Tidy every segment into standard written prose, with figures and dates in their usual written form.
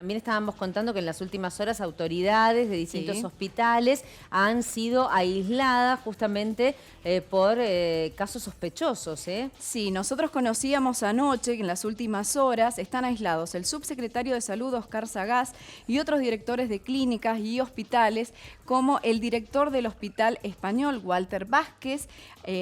También estábamos contando que en las últimas horas autoridades de distintos Sí. hospitales han sido aisladas justamente por casos sospechosos, ¿eh? Sí, nosotros conocíamos anoche que en las últimas horas están aislados el subsecretario de Salud, Oscar Sagaz, y otros directores de clínicas y hospitales, como el director del Hospital Español, Walter Vázquez,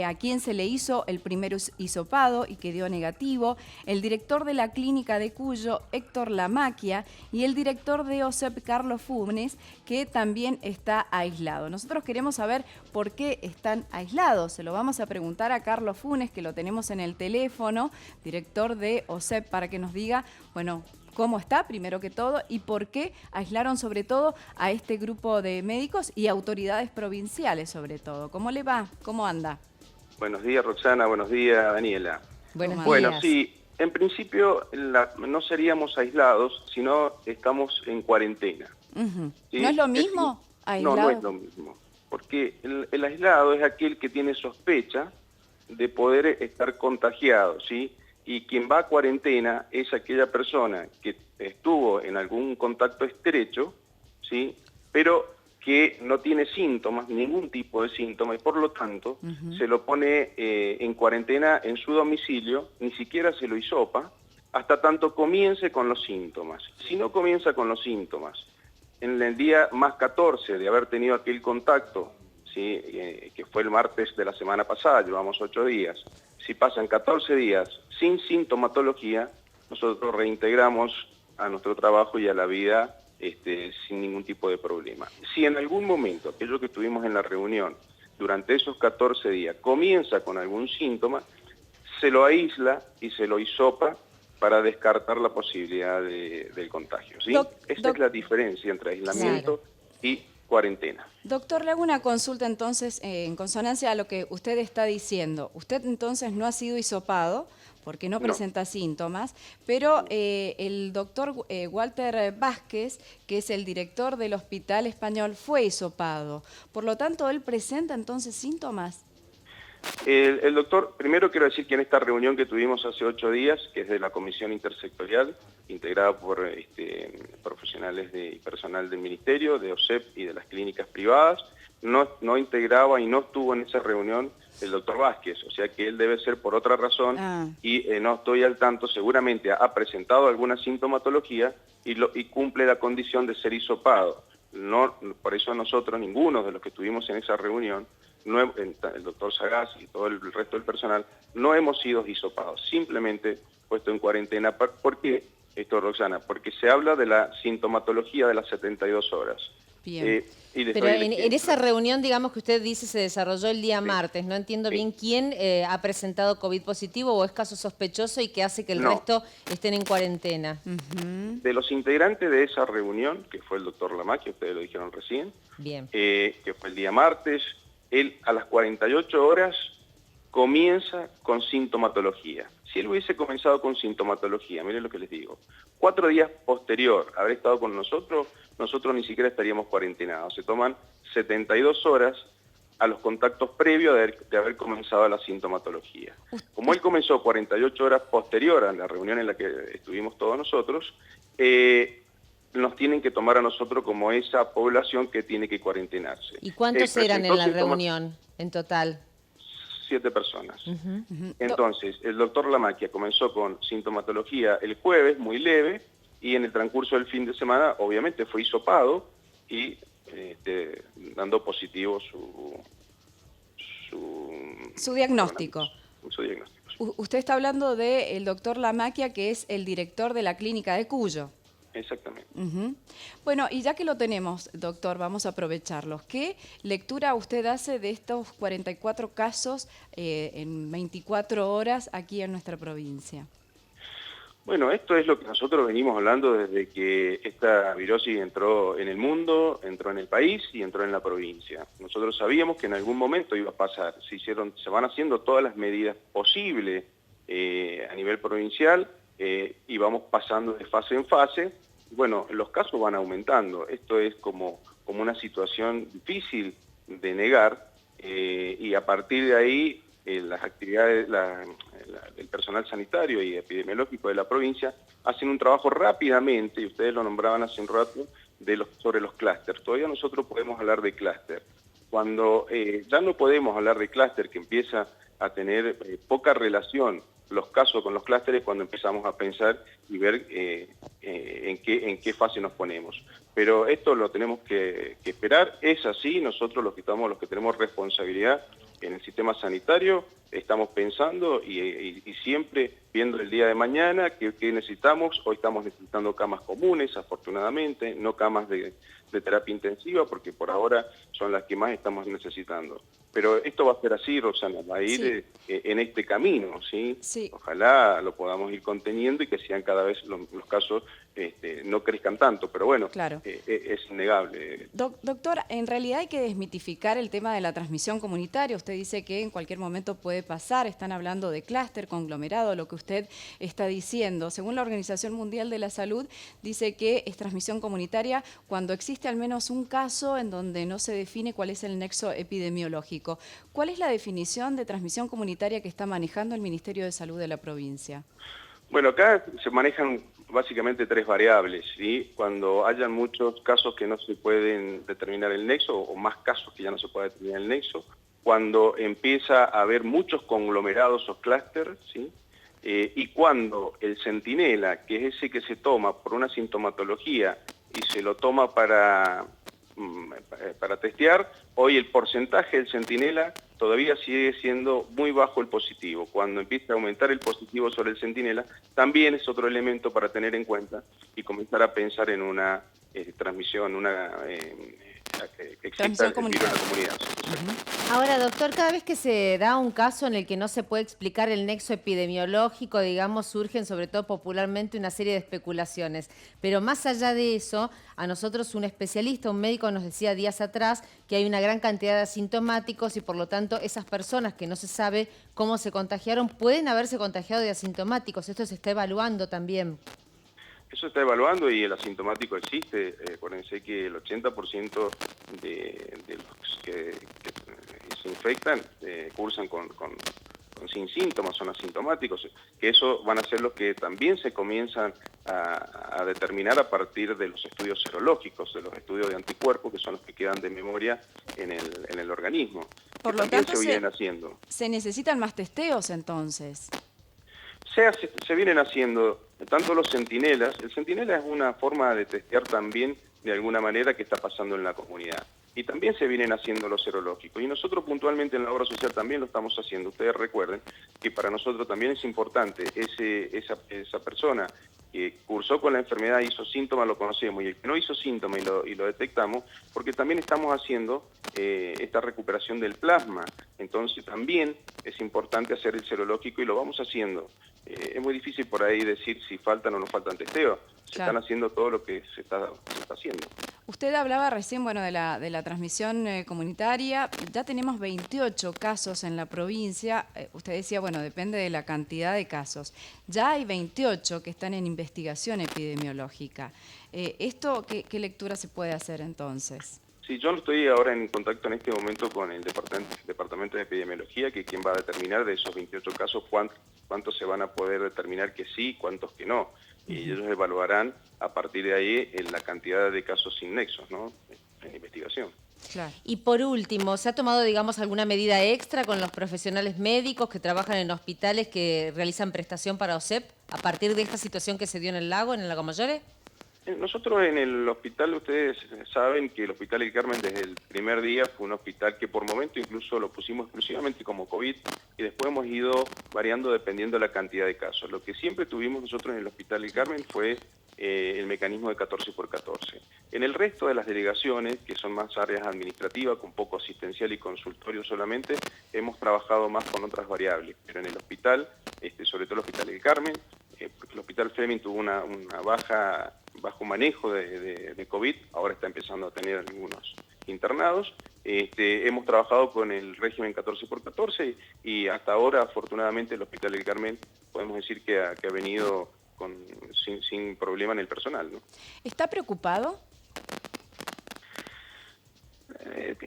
a quien se le hizo el primer hisopado y que dio negativo, el director de la clínica de Cuyo, Héctor Lamaquia, y el director de OSEP, Carlos Funes, que también está aislado. Nosotros queremos saber por qué están aislados. Se lo vamos a preguntar a Carlos Funes, que lo tenemos en el teléfono, director de OSEP, para que nos diga, bueno, cómo está, primero que todo, y por qué aislaron sobre todo a este grupo de médicos y autoridades provinciales sobre todo. ¿Cómo le va? ¿Cómo anda? Buenos días, Roxana. Buenos días, Daniela. Buenos Bueno, días. sí, en principio no seríamos aislados, sino estamos en cuarentena. ¿Sí? ¿No es lo mismo No, no es aislado? lo mismo. Porque el aislado es aquel que tiene sospecha de poder estar contagiado, ¿sí? Y quien va a cuarentena es aquella persona que estuvo en algún contacto estrecho, ¿sí? Pero que no tiene síntomas, ningún tipo de síntoma, y por lo tanto se lo pone en cuarentena en su domicilio, ni siquiera se lo hisopa, hasta tanto comience con los síntomas. Si no comienza con los síntomas, en el día más 14 de haber tenido aquel contacto, ¿sí? Que fue el martes de la semana pasada, llevamos 8 días, si pasan 14 días sin sintomatología, nosotros reintegramos a nuestro trabajo y a la vida sin ningún tipo de problema. Si en algún momento, aquello que tuvimos en la reunión, durante esos 14 días, comienza con algún síntoma, se lo aísla y se lo hisopa para descartar la posibilidad del contagio, ¿sí? Esta es la diferencia entre aislamiento y cuarentena. Doctor, le hago una consulta entonces en consonancia a lo que usted está diciendo. Usted entonces no ha sido hisopado porque no No. presenta síntomas, pero el doctor Walter Vázquez, que es el director del Hospital Español, fue hisopado. Por lo tanto, ¿él presenta entonces síntomas? El doctor, primero quiero decir que en esta reunión que tuvimos hace 8 días, que es de la Comisión Intersectorial, integrada por profesionales y personal del Ministerio, de OSEP y de las clínicas privadas, no integraba y no estuvo en esa reunión el doctor Vázquez, o sea que él debe ser por otra razón y no estoy al tanto, seguramente ha presentado alguna sintomatología y cumple la condición de ser hisopado. No, por eso nosotros, ninguno de los que estuvimos en esa reunión, el doctor Sagaz y todo el resto del personal, no hemos sido hisopados, simplemente puesto en cuarentena. ¿Por qué esto, Roxana? Porque se habla de la sintomatología de las 72 horas. Bien. Pero en esa reunión, digamos, que usted dice se desarrolló el día martes, no entiendo bien quién ha presentado COVID positivo o es caso sospechoso y que hace que el resto estén en cuarentena. De los integrantes de esa reunión, que fue el doctor Lamaquia, ustedes lo dijeron recién, Bien. Que fue el día martes, él a las 48 horas comienza con sintomatología. Si él hubiese comenzado con sintomatología, miren lo que les digo, 4 días posterior a haber estado con nosotros ni siquiera estaríamos cuarentenados. Se toman 72 horas a los contactos previos de haber comenzado la sintomatología. Como él comenzó 48 horas posterior a la reunión en la que estuvimos todos nosotros, nos tienen que tomar a nosotros como esa población que tiene que cuarentenarse. ¿Y cuántos eran en la reunión en total? 7 personas. Entonces, el doctor Lamaquia comenzó con sintomatología el jueves, muy leve, y en el transcurso del fin de semana, obviamente, fue hisopado y dando positivo su diagnóstico. Su diagnóstico. Usted está hablando del doctor Lamaquia, que es el director de la clínica de Cuyo. Exactamente. Bueno, y ya que lo tenemos, doctor, vamos a aprovecharlos. ¿Qué lectura usted hace de estos 44 casos en 24 horas aquí en nuestra provincia? Bueno, esto es lo que nosotros venimos hablando desde que esta virosis entró en el mundo, entró en el país y entró en la provincia. Nosotros sabíamos que en algún momento iba a pasar. Se van haciendo todas las medidas posibles a nivel provincial y vamos pasando de fase en fase. Bueno, los casos van aumentando. Esto es como una situación difícil de negar y a partir de ahí las actividades, el personal sanitario y epidemiológico de la provincia hacen un trabajo rápidamente, y ustedes lo nombraban hace un rato, sobre los clústeres. Todavía nosotros podemos hablar de clúster. Cuando ya no podemos hablar de clúster, que empieza a tener poca relación los casos con los clústeres, cuando empezamos a pensar y ver en qué fase nos ponemos. Pero esto lo tenemos que esperar. Es así, nosotros los que tenemos responsabilidad en el sistema sanitario, estamos pensando y siempre viendo el día de mañana qué necesitamos. Hoy estamos necesitando camas comunes, afortunadamente, no camas de terapia intensiva, porque por ahora son las que más estamos necesitando. Pero esto va a ser así, Rosana, va a ir en este camino, ¿sí? Sí. Ojalá lo podamos ir conteniendo y que sean cada vez los casos no crezcan tanto, pero bueno, claro. Es innegable. Doctor, en realidad hay que desmitificar el tema de la transmisión comunitaria. Usted dice que en cualquier momento puede pasar, están hablando de clúster, conglomerado, lo que usted está diciendo. Según la Organización Mundial de la Salud, dice que es transmisión comunitaria cuando existe al menos un caso en donde no se define cuál es el nexo epidemiológico. ¿Cuál es la definición de transmisión comunitaria que está manejando el Ministerio de Salud de la provincia? Bueno, acá se manejan básicamente 3 variables, ¿sí? Cuando hayan muchos casos que no se pueden determinar el nexo, o más casos que ya no se puede determinar el nexo, cuando empieza a haber muchos conglomerados o clústeres, ¿sí? Y cuando el centinela, que es ese que se toma por una sintomatología y se lo toma para testear, hoy el porcentaje del centinela todavía sigue siendo muy bajo el positivo. Cuando empieza a aumentar el positivo sobre el centinela, también es otro elemento para tener en cuenta y comenzar a pensar en una transmisión, que exista el virus en la comunidad. Ahora, doctor, cada vez que se da un caso en el que no se puede explicar el nexo epidemiológico, digamos, surgen sobre todo popularmente una serie de especulaciones. Pero más allá de eso, a nosotros un especialista, un médico nos decía días atrás que hay una gran cantidad de asintomáticos y por lo tanto esas personas que no se sabe cómo se contagiaron pueden haberse contagiado de asintomáticos. Esto se está evaluando también. Eso está evaluando y el asintomático existe. Acuérdense que el 80% de los que se infectan cursan sin síntomas, son asintomáticos, que eso van a ser los que también se comienzan a determinar a partir de los estudios serológicos, de los estudios de anticuerpos, que son los que quedan de memoria en el organismo. Por lo también tanto, se vienen haciendo. ¿Se necesitan más testeos entonces? Se vienen haciendo tanto los centinelas. El centinela es una forma de testear también de alguna manera qué está pasando en la comunidad. Y también se vienen haciendo los serológicos. Y nosotros puntualmente en la obra social también lo estamos haciendo. Ustedes recuerden que para nosotros también es importante esa persona que cursó con la enfermedad, hizo síntomas, lo conocemos, y el que no hizo síntomas y lo detectamos, porque también estamos haciendo esta recuperación del plasma. Entonces también es importante hacer el serológico y lo vamos haciendo. Es muy difícil por ahí decir si faltan o no faltan testeos. Se están haciendo todo lo que se está haciendo. Usted hablaba recién, bueno, de la transmisión comunitaria. Ya tenemos 28 casos en la provincia. Usted decía, bueno, depende de la cantidad de casos. Ya hay 28 que están en investigación epidemiológica. ¿Esto qué lectura se puede hacer entonces? Sí, yo estoy ahora en contacto en este momento con el departamento de epidemiología, que es quien va a determinar de esos 28 casos cuántos se van a poder determinar que sí, cuántos que no. Y ellos evaluarán a partir de ahí la cantidad de casos sin nexos, ¿no?, en investigación. Claro. Y por último, ¿se ha tomado, digamos, alguna medida extra con los profesionales médicos que trabajan en hospitales que realizan prestación para OSEP a partir de esta situación que se dio en el lago, en el Lago Mayores? Nosotros en el hospital, ustedes saben que el Hospital El Carmen desde el primer día fue un hospital que por momento incluso lo pusimos exclusivamente como COVID y después hemos ido variando dependiendo de la cantidad de casos. Lo que siempre tuvimos nosotros en el Hospital El Carmen fue el mecanismo de 14x14. En el resto de las delegaciones, que son más áreas administrativas, con poco asistencial y consultorio solamente, hemos trabajado más con otras variables. Pero en el hospital, sobre todo el Hospital El Carmen, porque el Hospital Fleming tuvo una bajo manejo de COVID, ahora está empezando a tener algunos internados. Hemos trabajado con el régimen 14x14 y hasta ahora, afortunadamente, el Hospital del Carmen podemos decir que ha venido sin problema en el personal, ¿no? ¿Está preocupado?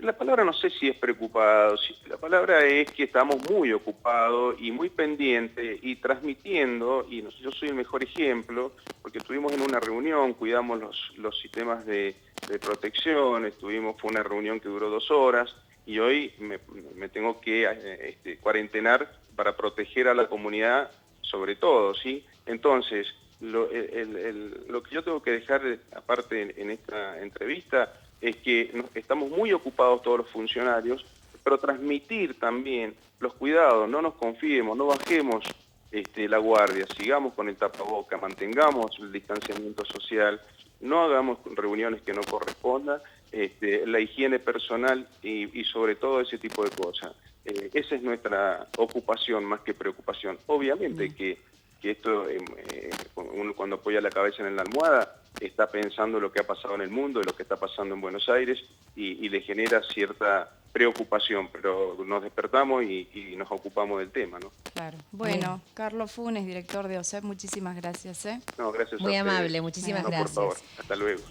La palabra no sé si es preocupado, la palabra es que estamos muy ocupados y muy pendientes y transmitiendo, y yo soy el mejor ejemplo, porque estuvimos en una reunión, cuidamos los sistemas de protección, fue una reunión que duró 2 horas, y hoy me tengo que cuarentenar para proteger a la comunidad sobre todo, ¿sí? Entonces, lo que yo tengo que dejar aparte en esta entrevista es que estamos muy ocupados todos los funcionarios, pero transmitir también los cuidados, no nos confiemos, no bajemos la guardia, sigamos con el tapaboca, mantengamos el distanciamiento social, no hagamos reuniones que no correspondan, la higiene personal y sobre todo ese tipo de cosas. Esa es nuestra ocupación más que preocupación. Obviamente que esto, uno cuando apoya la cabeza en la almohada, está pensando lo que ha pasado en el mundo, lo que está pasando en Buenos Aires, y le genera cierta preocupación, pero nos despertamos y nos ocupamos del tema, ¿no? Claro. Bueno, Carlos Funes, director de OSEP, muchísimas gracias. No, gracias Muy a ustedes. amable, muchísimas No, gracias. por favor, hasta luego.